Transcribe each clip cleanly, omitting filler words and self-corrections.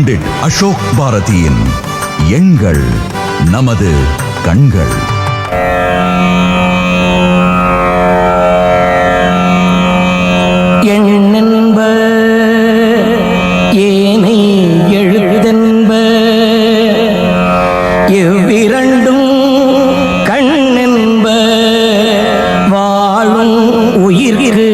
பண்டிட் அசோக் பாரதியின் எண்கள் நமது கண்கள். எண்ணென்ப ஏனை எழுதென்ப எவ்விரண்டும் கண்ணென்ப வாழும் உயிர்க்கு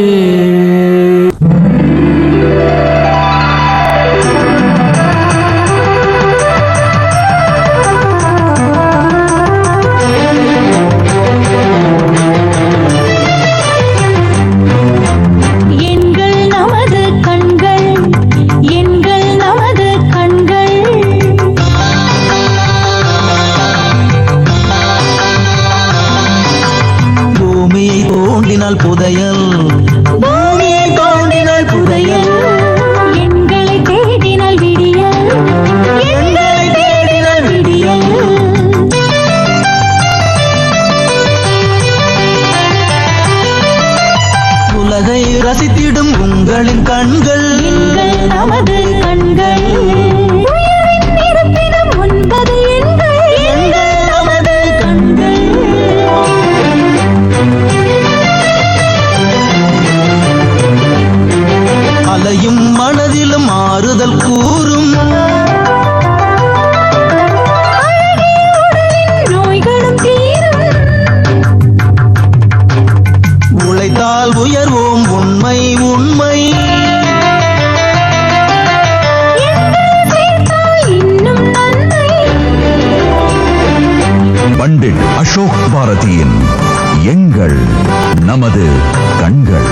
புதையல் பூமியை தோண்டினால் புதையல் எங்களை தேடினால் விடியல் எங்களை தேடினால் விடியல் உலகை ரசித்திடும் உங்களின் கண்கள் எங்கள் நமது கண்கள் உயிரின் இருப்பிடம் 9 எண்கள் நமது கண்கள். அலையும் மனதிலும் ஆறுதல் கூறும் நோய்களும் தீரும் உழைத்தால் உயர்வோம் உண்மை உண்மை இன்னும் நன்மை. பண்டிட் அசோக் பாரதியின் எண்கள் நமது கண்கள்.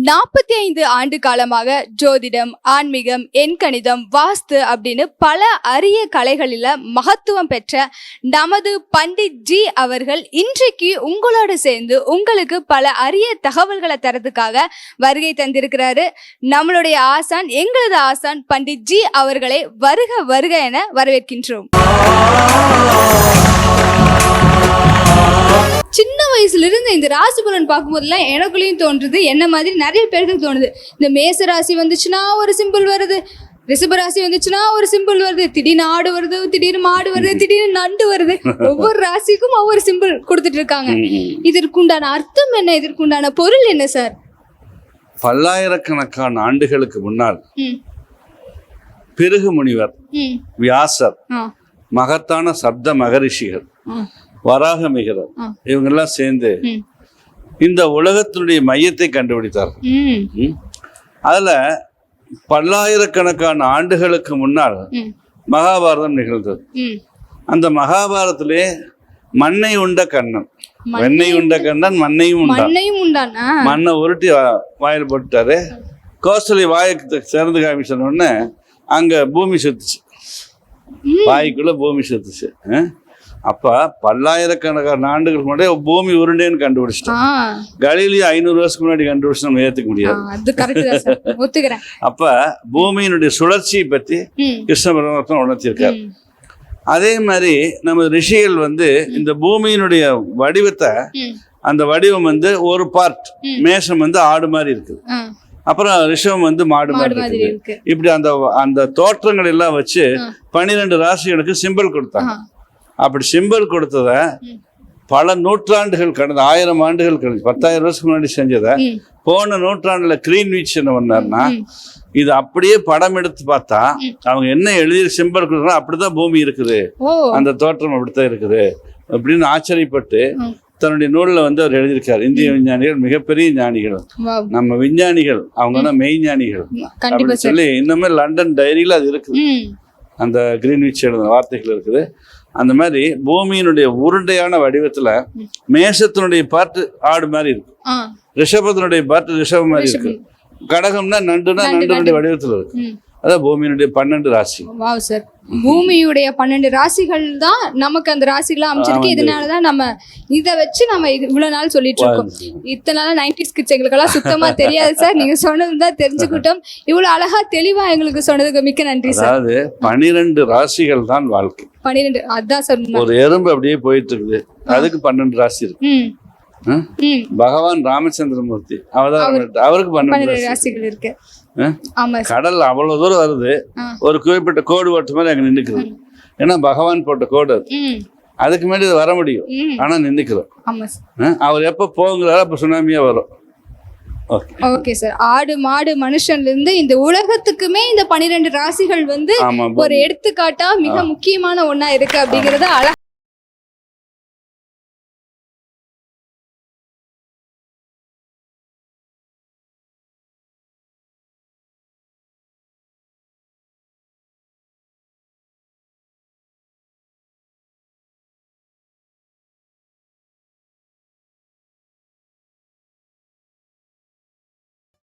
45 ஆண்டு காலமாக ஜோதிடம், ஆன்மீகம், எண்கணிதம், வாஸ்து அப்படின்னு பல அரிய கலைகளில் மகத்துவம் பெற்ற நமது பண்டிட் ஜி அவர்கள் இன்றைக்கு உங்களோடு சேர்ந்து உங்களுக்கு பல அரிய தகவல்களை தரதுக்காக வருகை தந்திருக்கிறாரு. நம்மளுடைய ஆசான், எங்களது ஆசான் பண்டிட் ஜி அவர்களை வருக வருக என வரவேற்கின்றோம். சின்ன வயசுல இருந்து இந்த ராசி பலன் பார்க்கும்போதெல்லாம் எனக்குள்ளேயும் தோன்றுது, என்ன மாதிரி நிறைய பேருக்கு தோணுது. இந்த மேச ராசி வந்துச்சுன்னா ஒரு சிம்பிள் வருது, ரிஷப ராசி வந்துச்சுன்னா ஒரு சிம்பிள் வருது, திடீர்னு ஆடு வருது, திடீர்னு மாடு வருது, திடீர்னு நண்டு வருது. ஒவ்வொரு ராசிக்கும் ஒவ்வொரு சிம்பிள் கொடுத்துட்டு இருக்காங்க. இதற்குண்டான அர்த்தம் என்ன, இதற்குண்டான பொருள் என்ன சார்? பல்லாயிரக்கணக்கான ஆண்டுகளுக்கு முன்னால் பிருகு முனிவர், வியாசர், மகத்தான சப்த மகரிஷிகள், வராக மிகரர், இவங்கெல்லாம் சேர்ந்து இந்த உலகத்தினுடைய மையத்தை கண்டுபிடித்தார்கள். அதுல பல்லாயிரக்கணக்கான ஆண்டுகளுக்கு முன்னால் மகாபாரதம் நிகழ்ந்தது. அந்த மகாபாரதத்திலே மண்ணை உண்ட கண்ணன், வெண்ணெய் உண்ட கண்ணன் மண்ணையும் உண்டான். மண்ணை உருட்டி வாயில் போட்டுட்டாரு. கோசலி வாய்க்கு சிறந்து காமிச்சன உடனே அங்க பூமி சுத்துச்சு, வாய்க்குள்ள பூமி சுத்துச்சு. அப்ப பல்லாயிரக்கணக்கான ஆண்டுகளுக்கு முன்னாடி பூமி உருண்டேன்னு கண்டுபிடிச்சிட்டோம். கலிலியோ 500 வருஷத்துக்கு முன்னாடி கண்டுபிடிச்சு நம்ம ஏத்துக்க முடியாது. அப்ப பூமியினுடைய சுழற்சியை பத்தி கிருஷ்ண பரமாத்மா உணர்த்தியிருக்காரு. அதே மாதிரி நம்ம ரிஷிகள் இந்த பூமியினுடைய வடிவத்தை, அந்த வடிவம் ஒரு பார்ட் மேஷம் ஆடு மாதிரி இருக்குது, அப்புறம் ரிஷபம் மாடு மாதிரி இருக்குது. இப்படி அந்த தோற்றங்கள் எல்லாம் வச்சு 12 ராசிகளுக்கு சிம்பிள் கொடுத்தாங்க. அப்படி சிம்பிள் கொடுத்தத பல நூற்றாண்டுகள் கடந்த 1000 ஆண்டுகள் கழிச்சு, 10,000 வருஷத்துக்கு முன்னாடி செஞ்சதை போன நூற்றாண்டுல கிரீன்விச் என்ன பண்ணாருன்னா, இது அப்படியே படம் எடுத்து பார்த்தா அவங்க என்ன எழுதி சிம்பிள் கொடுக்குறோம் அப்படிதான் பூமி இருக்குது, அந்த தோற்றம் அப்படித்தான் இருக்குது அப்படின்னு ஆச்சரியப்பட்டு தன்னுடைய நூலில் அவர் எழுதியிருக்காரு. இந்திய விஞ்ஞானிகள் மிகப்பெரிய ஞானிகள், நம்ம விஞ்ஞானிகள் அவங்க தான் மெய்ஞானிகள் அப்படின்னு சொல்லி இன்னுமே லண்டன் டைரியில அது இருக்குது. அந்த கிரீன்விச் எழுதின வார்த்தைகள் இருக்குது. அந்த மாதிரி பூமியினுடைய உருண்டையான வடிவத்துல மேஷத்தினுடைய பார்ட்டு ஆடு மாதிரி இருக்கும், ரிஷபத்தினுடைய பார்ட்டு ரிஷபம் மாதிரி இருக்கு, கடகம்னா நண்டுனுடைய வடிவத்துல இருக்கு. அதான் பூமியினுடைய 12 ராசி. வாவ் சார், பூமியுடைய 12 ராசிகள் தான் நமக்கு அந்த ராசிகளா அமைச்சிருக்கு. இதனாலதான் நம்ம இதை வச்சு நம்ம இவ்வளவு நாள் சொல்லிட்டு இருக்கோம். இத்தனை நாள் 90s கிட்ஸ் எங்களுக்கெல்லாம் சுத்தமா தெரியாது சார். நீங்க சொன்னதுதான் தெரிஞ்சுக்கிட்டோம். இவ்வளவு அழகா தெளிவா எங்களுக்கு சொன்னதுக்கு மிக்க நன்றி சார். அதாவது 12 ராசிகள் தான் வாழ்க்கை. 12 அதான் சார். ஒரு எறும்பு அப்படியே போயிட்டு இருக்குது, அதுக்கு 12 ராசி இருக்கு. பகவான் ராமச்சந்திரமூர்த்தி அவதாரம் அவருக்கு 12 ராசிகள் இருக்கு. கடல் அவ்வளவு தூரம் வருது, ஒரு குறிப்பிட்ட கோடு ஓட்டு மாதிரி அங்க நின்னுக்குது. ஏன்னா பகவான் போட்ட கோடு அதுக்கு மேலே வர முடியும், ஆனா நின்னுக்கிறோம். அவர் எப்ப போங்கிறாரோ அப்ப சுனாமியா வரும். Okay sir. ஆடு மாடு மனுஷன்ல இருந்து இந்த உலகத்துக்குமே இந்த 12 ராசிகள் வந்து ஒரு எடுத்துக்காட்டா மிக முக்கியமான ஒண்ணா இருக்கு அப்படிங்கறத அழகா.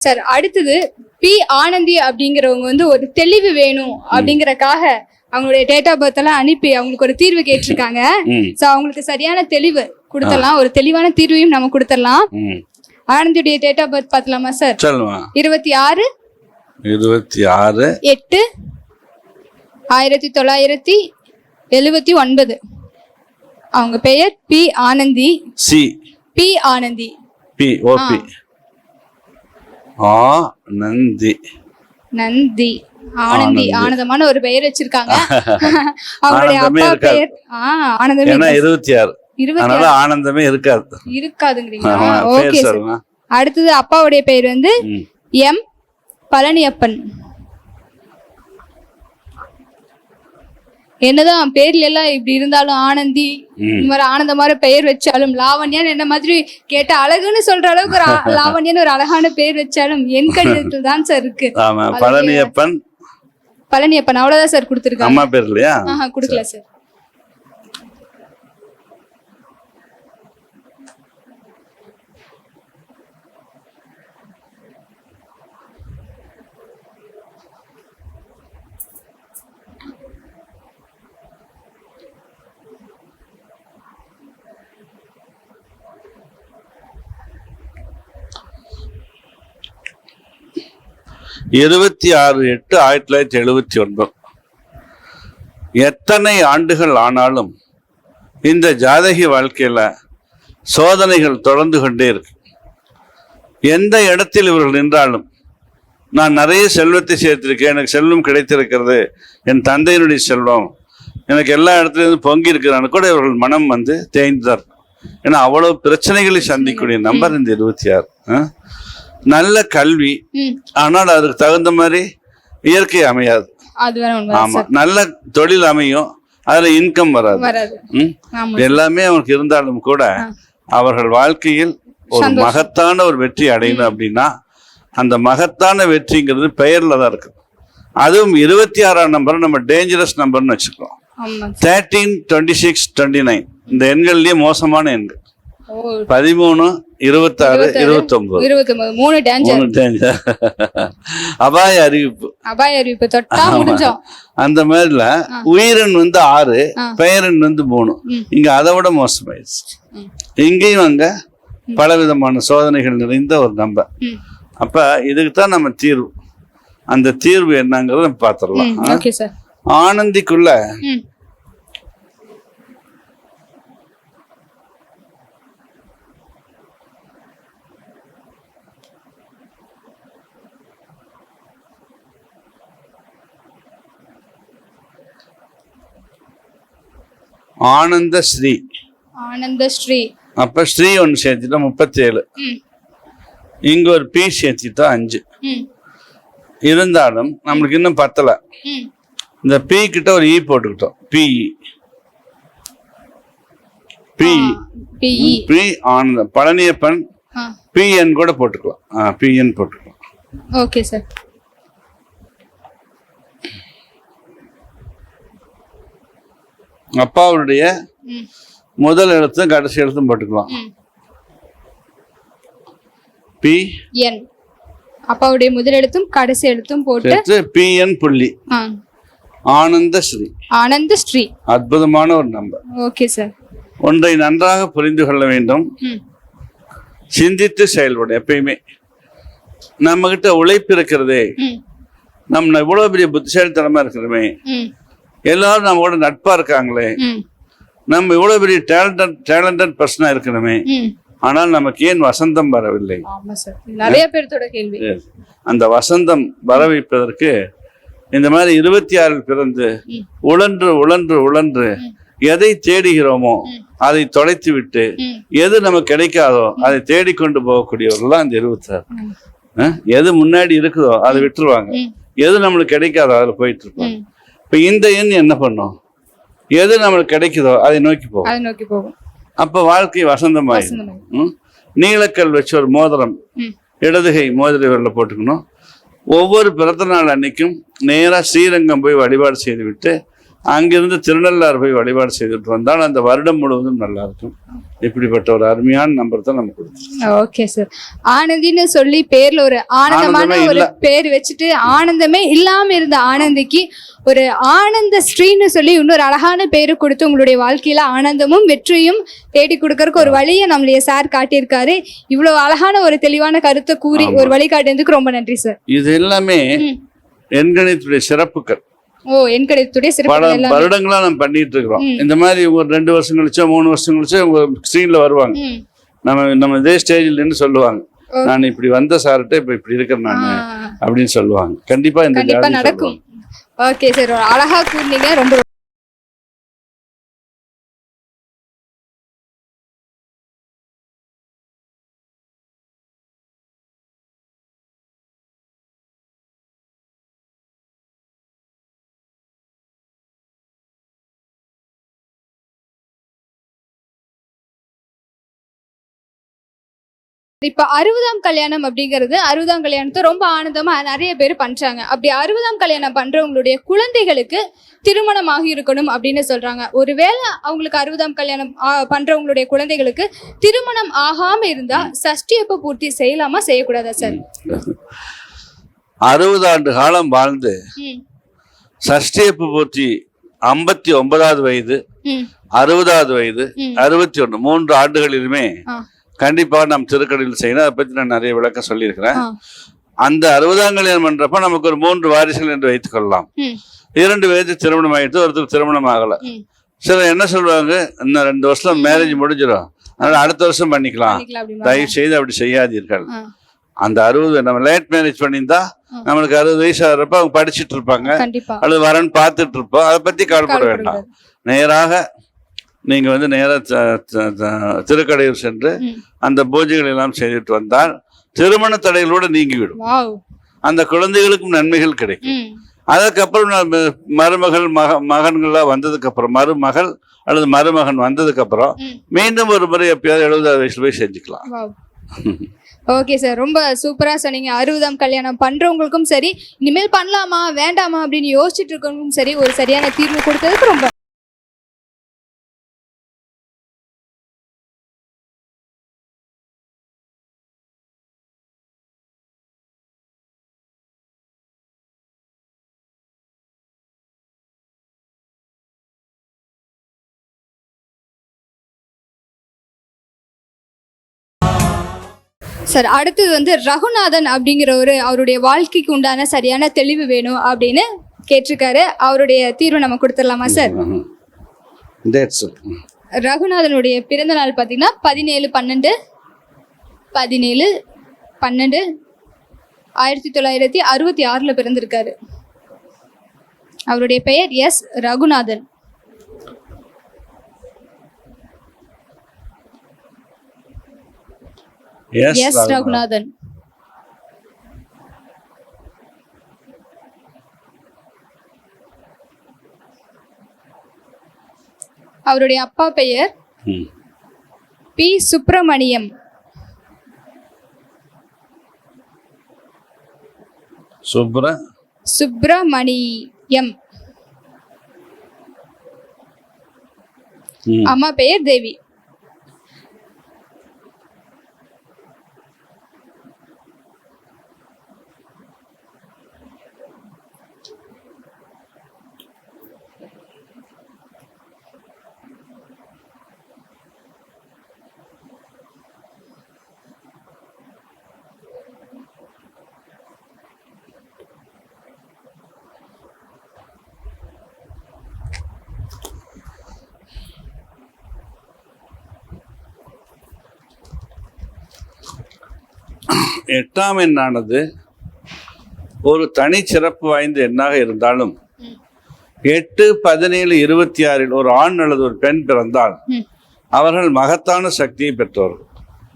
சார் அடுத்தது பி ஆனந்தி அப்படிங்கிறவங்க வந்து ஒரு தெளிவு வேணும் அப்படிங்கறக்காக அவங்களுடைய டேட் ஆஃப் பர்த் எல்லாம் அனுப்பி அவங்களுக்கு ஒரு தீர்வு கேட்டிருக்காங்க. சோ அவங்களுக்கு சரியான தெளிவு கொடுத்தலாம், ஒரு தெளிவான தீர்வையும் நம்ம கொடுத்துடலாம். ஆனந்தியுடைய டேட் ஆஃப் பர்த் பாத்தலாமா சார்? 26 8 1979. அவங்க பெயர் பி ஆனந்தி. பி ஆனந்தி. நந்தி ஆனந்தி ஆனந்தமான ஒரு பெயர் வச்சிருக்காங்க. அவங்களுடைய அப்பா பெயர் ஆனந்தமே. 26 ஆனந்தமே இருக்காதுங்கிறீங்களா? Okay sir. அடுத்தது அப்பாவுடைய பெயர் வந்து எம் பழனியப்பன். என்னதான் பேர்ல எல்லாம் இப்படி இருந்தாலும் ஆனந்தி இந்த மாதிரி ஆனந்த மாதிரி பெயர் வச்சாலும், லாவண்யான்னு என்ன மாதிரி கேட்ட அழகுன்னு சொல்ற அளவுக்கு ஒரு லாவண்யான்னு ஒரு அழகான பேர் வச்சாலும் என் கடிதத்தில் தான் சார் இருக்கு. பழனியப்பன் அவ்வளவுதான் சார் கொடுத்திருக்காங்க. அம்மா பேர் இல்லையா? கொடுக்கல சார். இருபத்தி 6/8/1979. எத்தனை ஆண்டுகள் ஆனாலும் இந்த ஜாதகி வாழ்க்கையில சோதனைகள் தொடர்ந்து கொண்டே இருக்கு. எந்த இடத்தில் இவர்கள் நின்றாலும், நான் நிறைய செல்வத்தை சேர்த்திருக்கேன், எனக்கு செல்வம் கிடைத்திருக்கிறது, என் தந்தையினுடைய செல்வம் எனக்கு எல்லா இடத்துலேருந்து பொங்கி இருக்கிறான்னு கூட இவர்கள் மனம் வந்து தேய்ந்தார். ஏன்னா அவ்வளவு பிரச்சனைகளை சந்திக்கக்கூடிய நம்பர் இந்த 26. நல்ல கல்வி, ஆனால் அதுக்கு தகுந்த மாதிரி இயற்கை அமையாது. ஆமா, நல்ல தொழில் அமையும், அதுல இன்கம் வராது. எல்லாமே அவனுக்கு இருந்தாலும் கூட அவர்கள் வாழ்க்கையில் ஒரு மகத்தான ஒரு வெற்றி அடையணும் அப்படின்னா அந்த மகத்தான வெற்றிங்கிறது பெயர்ல தான் இருக்கு. அதுவும் 26ஆம் நம்பர் நம்ம டேஞ்சரஸ் நம்பர்னு வச்சுக்கிறோம். 13, 26, 29 இந்த எண்கள்லயே மோசமான எண்கள். 13, 26, 29 அபாய அறிவிப்பு தொட்டா முடிஞ்சோம். அந்த மாதிரில உயிரெண் வந்து 6, பெயரெண் வந்து 3. இங்க அதை விட மோசமாயிடுச்சு. இங்கேயும் அங்க பலவிதமான சோதனைகள் நிறைந்த ஒரு நம்பர். அப்ப இதுக்கு தான் நம்ம தீர்வு. அந்த தீர்வு என்னங்கிறத நம்ம பாத்திரலாம். ஆனந்திக்குள்ள ஆனந்தஸ்ரீ. அப்ப ஸ்ரீ ஒன்னு சேர்த்துட்டா 37. இங்க ஒரு பி சேர்த்துட்டா 5. இருந்தாலும் நம்மளுக்கு இன்னும் பத்தல. இந்த பி கிட்ட ஒரு இ போட்டுக்கிட்டோம். பி ஆனந்த பழனியப்பன் பிஎன் கூட போட்டுக்கலாம். பிஎன் போட்டுக்கலாம். Okay sir. அப்பாவுடைய முதல் எழுத்தும் கடைசி எழுத்தும் போட்டுக்கலாம். பி என் அப்பாவுடைய முதல் எழுத்தும் கடைசி எழுத்தும் போட்டு பிஎன் புள்ளி ஆனந்தஸ்ரீ. அற்புதமான ஒரு நம்பர். Okay sir. ஒன்றை நன்றாக புரிந்து கொள்ள வேண்டும், சிந்தித்து செயல்படும். எப்பயுமே நம்ம கிட்ட உழைப்பு இருக்கிறதே, நம்ம இவ்வளவு பெரிய புத்திசாலித்தனமா இருக்கிறோமே, எல்லாரும் நம்ம கூட நட்பா இருக்காங்களே, நம்ம இவ்வளவு பெரிய டேலண்டட் பர்சனா இருக்கணுமே, ஆனால் நமக்கு ஏன் வசந்தம் வரவில்லை? ஆமா சார், நிறைய பேர்த்தோட கேள்வி. அந்த வசந்தம் வர வைப்பதற்கு இந்த மாதிரி 26 பிறந்து உழன்று உழன்று உழன்று எதை தேடுகிறோமோ அதை தொலைத்து விட்டு எது நமக்கு கிடைக்காதோ அதை தேடிக்கொண்டு போகக்கூடியவர்கள் இந்த 26. எது முன்னாடி இருக்குதோ அதை விட்டுருவாங்க, எது நம்மளுக்கு கிடைக்காதோ அதில் போயிட்டு இருப்பாங்க. இப்ப இந்த எண் என்ன பண்ணும்? எது நம்மளுக்கு கிடைக்குதோ அதை நோக்கி போகும். அப்ப வாழ்க்கை வசந்தமாயிடும். நீலக்கல் வச்சு ஒரு மோதிரம் இடதுகை மோதிர விரல்ல போட்டுக்கணும். ஒவ்வொரு பிறந்த நாள் அன்னைக்கும் நேராக ஸ்ரீரங்கம் போய் வழிபாடு செய்து விட்டு அங்கிருந்து திருநள்ளாறு போய் வழிபாடு செய்துட்டு வந்தால் அந்த வருடம் முழுவதும் நல்லா இருக்கும். இப்படிப்பட்ட ஒரு அருமையான நம்பர் தான் நம்ம கொடுத்தோம். Okay sir. ஆனந்தின்னு சொல்லி பேர்ல ஒரு ஆனந்தமான ஒரு பேர் வச்சுட்டு ஆனந்தமே இல்லாம இருந்த ஆனந்திக்கு ஒரு ஆனந்த ஸ்ரீன்னு சொல்லி இன்னொரு அழகான பேரு கொடுத்து உங்களுடைய வாழ்க்கையில ஆனந்தமும் வெற்றியும் தேடி கொடுக்கறதுக்கு ஒரு வழியை நம்மளுடைய சார் காட்டியிருக்காரு. இவ்வளவு அழகான ஒரு தெளிவான கருத்தை கூறி ஒரு வழிகாட்டியதுக்கு ரொம்ப நன்றி சார். இது எல்லாமே எண்கணித்துடைய சிறப்புகள். எண்கணித்துடைய பல வருடங்களா நம்ம பண்ணிட்டு இருக்கிறோம். இந்த மாதிரி ஒரு 2 வருஷம் கழிச்சோ 3 வருஷம் கழிச்சோ ஸ்கிரீன்ல வருவாங்க. நம்ம இதே ஸ்டேஜில் நின்று சொல்லுவாங்க, நான் இப்படி வந்த சார்கிட்ட இப்ப இப்படி இருக்கிறேன் நான் அப்படின்னு சொல்லுவாங்க. கண்டிப்பா இந்த நடக்கும். ஓகே சார், அழகா கூறினீங்க. ரொம்ப இப்ப 60ஆம் கல்யாணம் அப்படிங்கிறது 60ஆம் கல்யாணத்தை ரொம்ப ஆனந்தமா நிறைய பேர் பண்றாங்க. அப்படி 60ஆம் கல்யாணம் பண்றவங்களுடைய குழந்தைகளுக்கு திருமணம் ஆகி இருக்கணும் அப்படின்னு சொல்றாங்க. ஒருவேளை அவங்களுக்கு 60ஆம் கல்யாணம் பண்றவங்களுடைய குழந்தைகளுக்கு திருமணம் ஆகாம இருந்தா சஷ்டி அப்ப பூர்த்தி செய்யலாமா செய்யக்கூடாதா சார்? 60 ஆண்டு காலம் வாழ்ந்து சஷ்டி அப்ப பூர்த்தி 59வது வயது 60வது வயது 61 3 ஆண்டுகளிலுமே கண்டிப்பாக நாம் திருக்கடையில் செய்யணும். அதை பற்றி நான் நிறைய விளக்கம் சொல்லியிருக்கிறேன். அந்த 60ஆம் கல்யாணம் பண்றப்ப நமக்கு ஒரு 3 வாரிசுகள் என்று வைத்துக் கொள்ளலாம். 2 பேருக்கு திருமணம் ஆயிடுத்து, ஒருத்தர் திருமணம் ஆகல. சிலர் என்ன சொல்லுவாங்க, இன்னும் 2 வருஷம் மேரேஜ் முடிஞ்சிடும், அதனால அடுத்த வருஷம் பண்ணிக்கலாம். தயவு செய்து அப்படி செய்யாதீர்கள். அந்த 60 நம்ம லேட் மேரேஜ் பண்ணியிருந்தா நம்மளுக்கு 60 வயசு ஆகிறப்ப அவங்க படிச்சுட்டு இருப்பாங்க அல்லது வரன்னு பார்த்துட்டு இருப்போம். அதை பத்தி கவலைப்பட வேண்டாம். நேராக நீங்க நேர திருக்கடையூர் சென்று அந்த பூஜைகள் எல்லாம் செய்துட்டு வந்தால் திருமண தடைகளோட நீங்கிவிடும். அந்த குழந்தைகளுக்கும் நன்மைகள் கிடைக்கும். அதுக்கப்புறம் மருமகள் மகன்கள்லாம் வந்ததுக்கு அப்புறம் மருமகள் அல்லது மருமகன் வந்ததுக்கு அப்புறம் மீண்டும் ஒரு முறை எப்பயாவது 70வது வயசுல போய் செஞ்சுக்கலாம். ஓகே சார், ரொம்ப சூப்பரா சொன்னீங்க. 60ஆம் கல்யாணம் பண்றவங்களுக்கும் சரி, இனிமேல் பண்ணலாமா வேண்டாமா அப்படின்னு யோசிச்சுட்டு இருக்கவங்களுக்கும் சரி, ஒரு சரியான தீர்வு கொடுத்ததுக்கு ரொம்ப சார். அடுத்தது ரகுநாதன் அப்படிங்கிறவரு அவருடைய வாழ்க்கைக்கு உண்டான சரியான தெளிவு வேணும் அப்படின்னு கேட்டிருக்காரு. அவருடைய தீர்வு நம்ம கொடுத்துடலாமா சார்? ரகுநாதனுடைய பிறந்த நாள் பார்த்தீங்கன்னா 17/12/1966 பிறந்திருக்காரு. அவருடைய பெயர் எஸ் ரகுநாதன். எஸ் ரகுநாதன். அவருடைய அப்பா பெயர் பி சுப்பிரமணியம். சுப்பிரமணியம். அம்மா பெயர் தேவி. 8ஆம் எண்ணானது ஒரு தனி சிறப்பு வாய்ந்த எண்ணாக இருந்தாலும் 8, 17, 26 ஒரு ஆண் அல்லது ஒரு பெண் பிறந்தால் அவர்கள் மகத்தான சக்தியை பெற்றவர்கள்.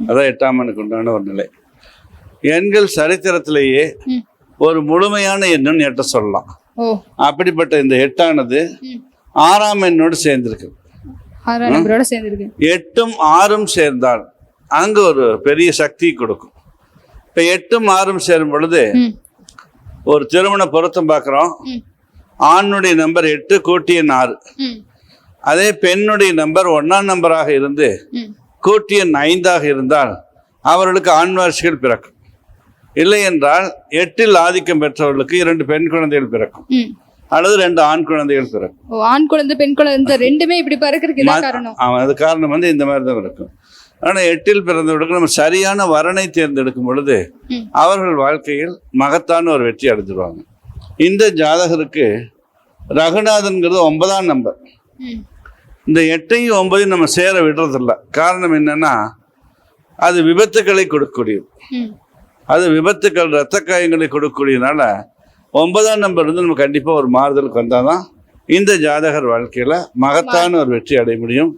அதான் 8ஆம் எண்ணுக்கு உண்டான ஒரு நிலை. எண்கள் சரித்திரத்திலேயே ஒரு முழுமையான எண்ணுன்னு 8 சொல்லலாம். அப்படிப்பட்ட இந்த 8ஆனது 6ஆம் எண்ணோடு சேர்ந்திருக்கு. 8ம் 6ம் சேர்ந்தால் அங்கு ஒரு பெரிய சக்தி கொடுக்கும். இப்ப 8ம் 6ம் சேரும் பொழுது ஒரு திருமண பொருத்தம் பார்க்கிறோம். ஆணுடைய நம்பர் 8 கூட்டி எண் 6. அதே பெண்ணுடைய நம்பர் 1ஆம் நம்பராக இருந்து கூட்டி எண் 5ஆக இருந்தால் அவர்களுக்கு ஆண் வாரிசுகள் பிறக்கும். இல்லை என்றால் 8இல் ஆதிக்கம் பெற்றவர்களுக்கு 2 பெண் குழந்தைகள் பிறக்கும் அல்லது 2 ஆண் குழந்தைகள் பிறக்கும். ஆண் குழந்தை பெண் குழந்தை ரெண்டுமே இப்படி பிறக்கிறதுக்கு காரணம். அது காரணம் வந்து இந்த மாதிரி தான் இருக்கும். ஆனால் 8இல் பிறந்தவர்களுக்கு நம்ம சரியான வரனை தேர்ந்தெடுக்கும் பொழுது அவர்கள் வாழ்க்கையில் மகத்தான ஒரு வெற்றி அடைஞ்சிருவாங்க. இந்த ஜாதகருக்கு ரகுநாதன்கிறது 9ஆம் நம்பர். இந்த 8ஐயும் 9ஐயும் நம்ம சேர விடுறதில்ல. காரணம் என்னன்னா அது விபத்துக்களை கொடுக்கக்கூடியது. அது விபத்துக்கள் இரத்த காயங்களை கொடுக்கக்கூடியதுனால 9ஆம் நம்பர் வந்து நம்ம கண்டிப்பாக ஒரு மாறுதலுக்கு வந்தால் தான் இந்த ஜாதகர் வாழ்க்கையில் மகத்தான ஒரு வெற்றி அடைய முடியும்.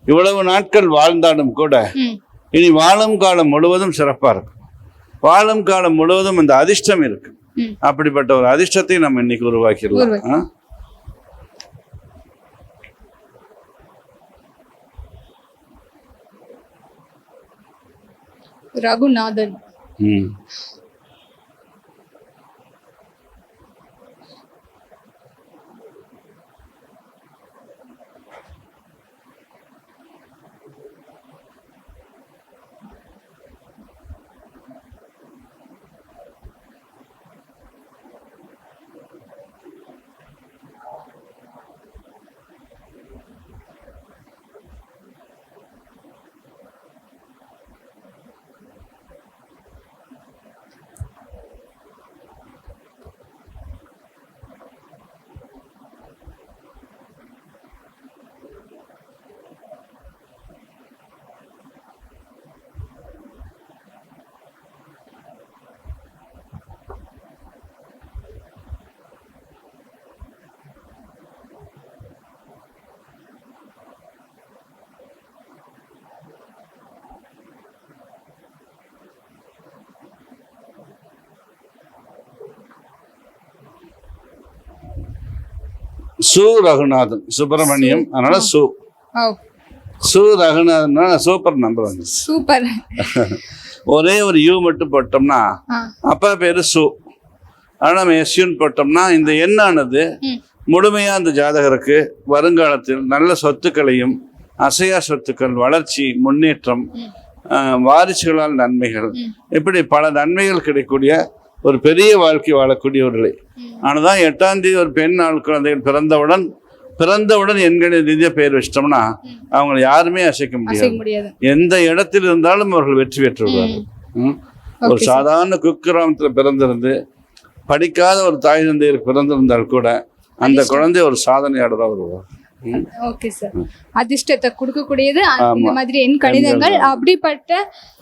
இவ்வளவு நாட்கள் வாழ்ந்தாலும் கூட இனி வாழும் காலம் முழுவதும் சிறப்பாக இருக்கும். வாழும் காலம் முழுவதும் இந்த அதிர்ஷ்டம் இருக்கு. அப்படிப்பட்ட ஒரு அதிர்ஷ்டத்தை நம்ம இன்னைக்கு உருவாக்கிடலாம். ரகுநாதன். சு ரகுநாதன் சுப்பிரமணியம், அதனால சு ரகுநாதன் சூப்பர் நம்பர் வந்து சூப்பர். ஒரே ஒரு யூ மட்டும் போட்டோம்னா அப்பா பேரு சு, ஆனால் நம்ம எஸ்யூன்னு போட்டோம்னா இந்த எண்ணானது முழுமையா அந்த ஜாதகருக்கு வருங்காலத்தில் நல்ல சொத்துக்களையும் அசையா சொத்துக்கள், வளர்ச்சி, முன்னேற்றம், வாரிசுகளால் நன்மைகள், இப்படி பல நன்மைகள் கிடைக்கக்கூடிய ஒரு பெரிய வாழ்க்கை வாழக்கூடிய ஒரு நிலை. ஆனதான் 8ஆம் தேதி ஒரு பெண் ஆள் குழந்தைகள் பிறந்தவுடன் எண்களை ரீதியாக பெயர் வச்சிட்டோம்னா அவங்களை யாருமே அசைக்க முடியாது. எந்த இடத்தில் இருந்தாலும் அவர்கள் வெற்றி பெற்று விடுவார்கள். ஒரு சாதாரண குக்கிராமத்தில் பிறந்திருந்து படிக்காத ஒரு தாய் தந்தையருக்கு பிறந்திருந்தால் கூட அந்த குழந்தை ஒரு சாதனையாளராக வருவார். Okay sir. அதிர்ஷ்டத்தை கொடுக்கக்கூடியது இந்த மாதிரி எண் கணிதங்கள். அப்படிப்பட்ட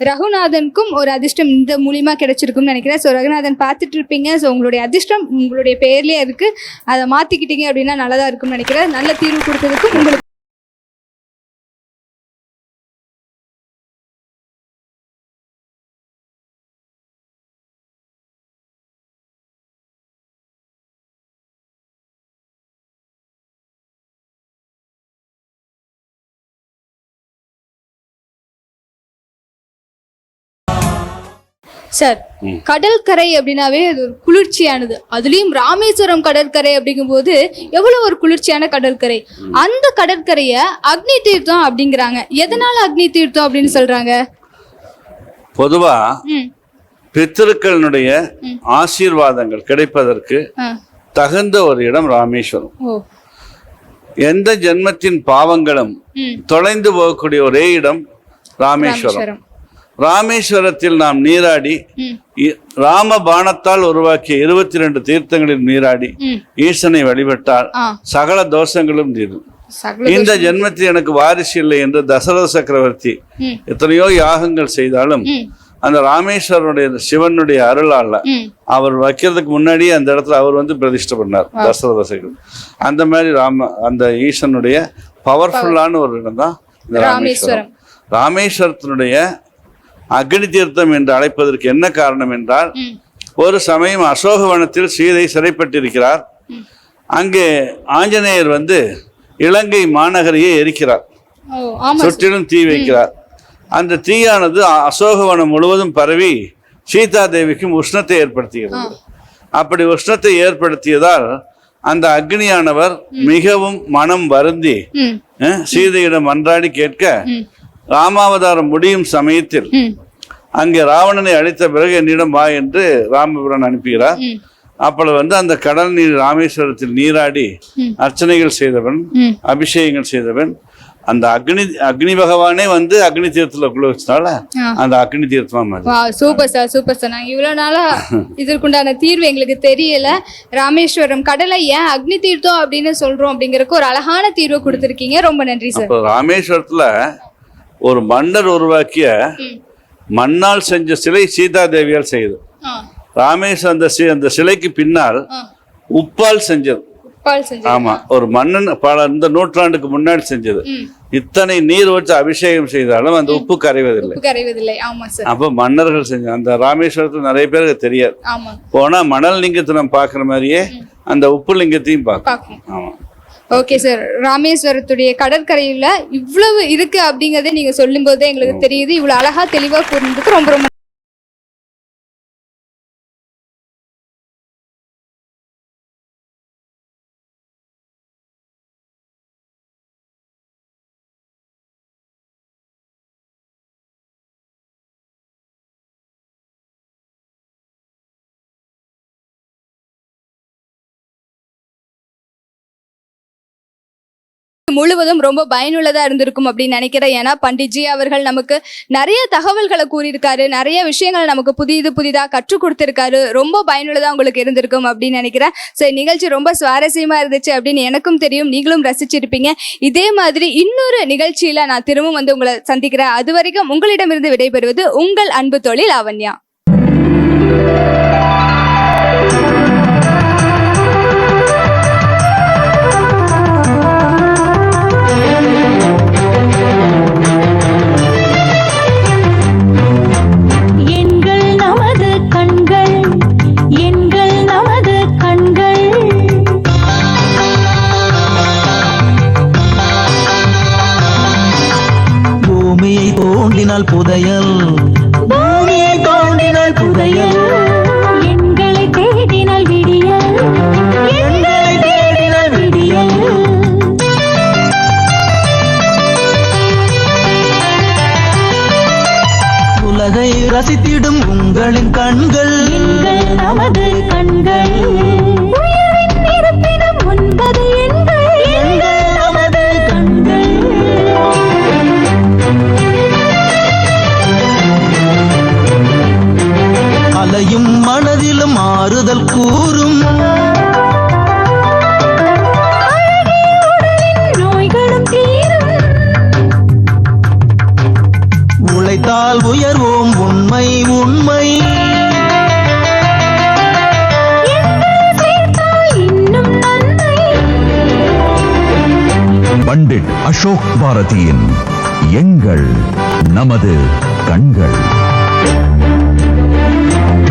ரகுநாதனுக்கும் ஒரு அதிர்ஷ்டம் இந்த மூலியமா கிடைச்சிருக்கும்னு நினைக்கிறேன். ஸோ ரகுநாதன் பார்த்துட்டு இருப்பீங்க. ஸோ உங்களுடைய அதிர்ஷ்டம் உங்களுடைய பெயர்லயே இருக்கு. அதை மாத்திக்கிட்டீங்க அப்படின்னா நல்லதா இருக்கும்னு நினைக்கிறேன். நல்ல தீர்வு கொடுத்ததுக்கும் உங்களுக்கு சார். கடற்கரை அப்படின்னாவே அது ஒரு குளிர்ச்சியானது. அதுலயும் ராமேஸ்வரம் கடற்கரை அப்படிங்கும் போது எவ்வளவு ஒரு குளிர்ச்சியான கடற்கரை. அந்த கடற்கரைய அக்னி தீர்த்தம் அப்படிங்கிறாங்க. எதனால அக்னி தீர்த்தம் அப்படின்னு சொல்றாங்க? பொதுவா பித்திருக்களுடைய ஆசீர்வாதங்கள் கிடைப்பதற்கு தகுந்த ஒரு இடம் ராமேஸ்வரம். எந்த ஜென்மத்தின் பாவங்களும் தொலைந்து போகக்கூடிய ஒரே இடம் ராமேஸ்வரம். ராமேஸ்வரத்தில் நாம் நீராடி ராம பாணத்தால் உருவாக்கிய 22 தீர்த்தங்களில் நீராடி ஈசனை வழிபட்டால் சகல தோஷங்களும் தீரும். இந்த ஜென்மத்தில் எனக்கு வாரிசு இல்லை என்று தசரத சக்கரவர்த்தி எத்தனையோ யாகங்கள் செய்தாலும் அந்த ராமேஸ்வரனுடைய சிவனுடைய அருளால அவர் வைக்கிறதுக்கு முன்னாடியே அந்த இடத்துல அவர் வந்து பிரதிஷ்டை பண்ணார் தசரத சைடு. அந்த மாதிரி அந்த ஈசனுடைய பவர்ஃபுல்லான ஒரு இடம் தான் இந்த ராமேஸ்வரம். ராமேஸ்வரத்தினுடைய அக்னி தீர்த்தம் என்று அழைப்பதற்கு என்ன காரணம் என்றால், ஒரு சமயம் அசோகவனத்தில் சீதை சிறைப்பட்டிருக்கிறார். அங்கே ஆஞ்சநேயர் வந்து இலங்கை மாநகரையே எரிக்கிறார், சுற்றிலும் தீ வைக்கிறார். அந்த தீயானது அசோகவனம் முழுவதும் பரவி சீதா தேவிக்கும் உஷ்ணத்தை ஏற்படுத்துகிறது. அப்படி உஷ்ணத்தை ஏற்படுத்தியதால் அந்த அக்னியானவர் மிகவும் மனம் வருந்தி சீதையிடம் மன்றாடி கேட்க, ராமாவதாரம் முடியும் சமயத்தில் அங்கே ராவணனை அழித்த பிறகு என்னிடம் வா என்று ராமபுரன் அனுப்புகிறார். அப்பொழுது வந்து அந்த கடல் நீர் ராமேஸ்வரத்தில் நீராடி அர்ச்சனைகள் செய்தவன், அபிஷேகங்கள் செய்தவன், அந்த அக்னி பகவானே வந்து அக்னி தீர்த்தத்துல குளிச்சனால அந்த அக்னி தீர்த்தமா. Super sir, super sir. நாங்க இவ்வளவு நாளா இதற்குண்டான தீர்வு எங்களுக்கு தெரியல. ராமேஸ்வரம் கடலை ஏன் அக்னி தீர்த்தம் அப்படின்னு சொல்றோம் அப்படிங்கறதுக்கு ஒரு அழகான தீர்வு கொடுத்திருக்கீங்க. ரொம்ப நன்றி சார். ராமேஸ்வரத்துல ஒரு மன்னர் உருவாக்கிய மண்ணால் செஞ்ச சிலை சீதா தேவியால் செய்யுது. ராமேஸ்வரம் அந்த சிலைக்கு பின்னால் உப்பால் செஞ்சது. ஆமா, ஒரு மன்னன் இந்த நூற்றாண்டுக்கு முன்னாடி செஞ்சது. இத்தனை நீர் வச்சு அபிஷேகம் செய்தாலும் அந்த உப்பு கரைவதில்லை. அப்ப மன்னர்கள் செஞ்ச அந்த ராமேஸ்வரத்துல நிறைய பேருக்கு தெரியாது. போனா மணல் லிங்கத்தை நம்ம பாக்குற மாதிரியே அந்த உப்பு லிங்கத்தையும் பார்க்கணும். ஆமா. ஓகே சார், ராமேஸ்வரத்துடைய கடற்கரையில இவ்வளவு இருக்கு அப்படிங்கறத நீங்க சொல்லும் போதே எங்களுக்கு தெரியுது. இவ்வளவு அழகா தெளிவா கூறினதுக்கு ரொம்ப ரொம்ப முழுவதும் ரொம்ப பயனுள்ளதா இருந்திருக்கும் அப்படின்னு நினைக்கிறேன். ஏன்னா பண்டிட்ஜி அவர்கள் நமக்கு நிறைய தகவல்களை கூறியிருக்காரு, நிறைய விஷயங்களை நமக்கு புதிதா கற்றுக் கொடுத்திருக்காரு. ரொம்ப பயனுள்ளதா உங்களுக்கு இருந்திருக்கும் அப்படின்னு நினைக்கிறேன். சரி, நிகழ்ச்சி ரொம்ப சுவாரஸ்யமா இருந்துச்சு அப்படின்னு எனக்கும் தெரியும், நீங்களும் ரசிச்சிருப்பீங்க. இதே மாதிரி இன்னொரு நிகழ்ச்சியில நான் திரும்பவும் வந்து உங்களை சந்திக்கிறேன். அது வரைக்கும் உங்களிடமிருந்து விடைபெறுவது உங்கள் அன்பு தோழி லாவண்யா. புதையல் பூமியை தோண்டினால் புதையல், எங்களை தேடினால் விடியல், எங்களை தேடினால் விடியல். உலகை ரசித்திடும் உங்களின் கண்கள் எங்கள் நமது கண்கள், உயர்வின் இருப்பிடம் 9 எண்கள், எங்கள் நமது கண்கள். அலையும் மனதிலும் ஆறுதல் கூறும், நோய்களும் தீரும், உழைத்தால் உயர்வோம் உண்மை உண்மை, இன்னும் நன்மை. பண்டிட் அசோக் பாரதியின் எங்கள் நமது கண்கள்.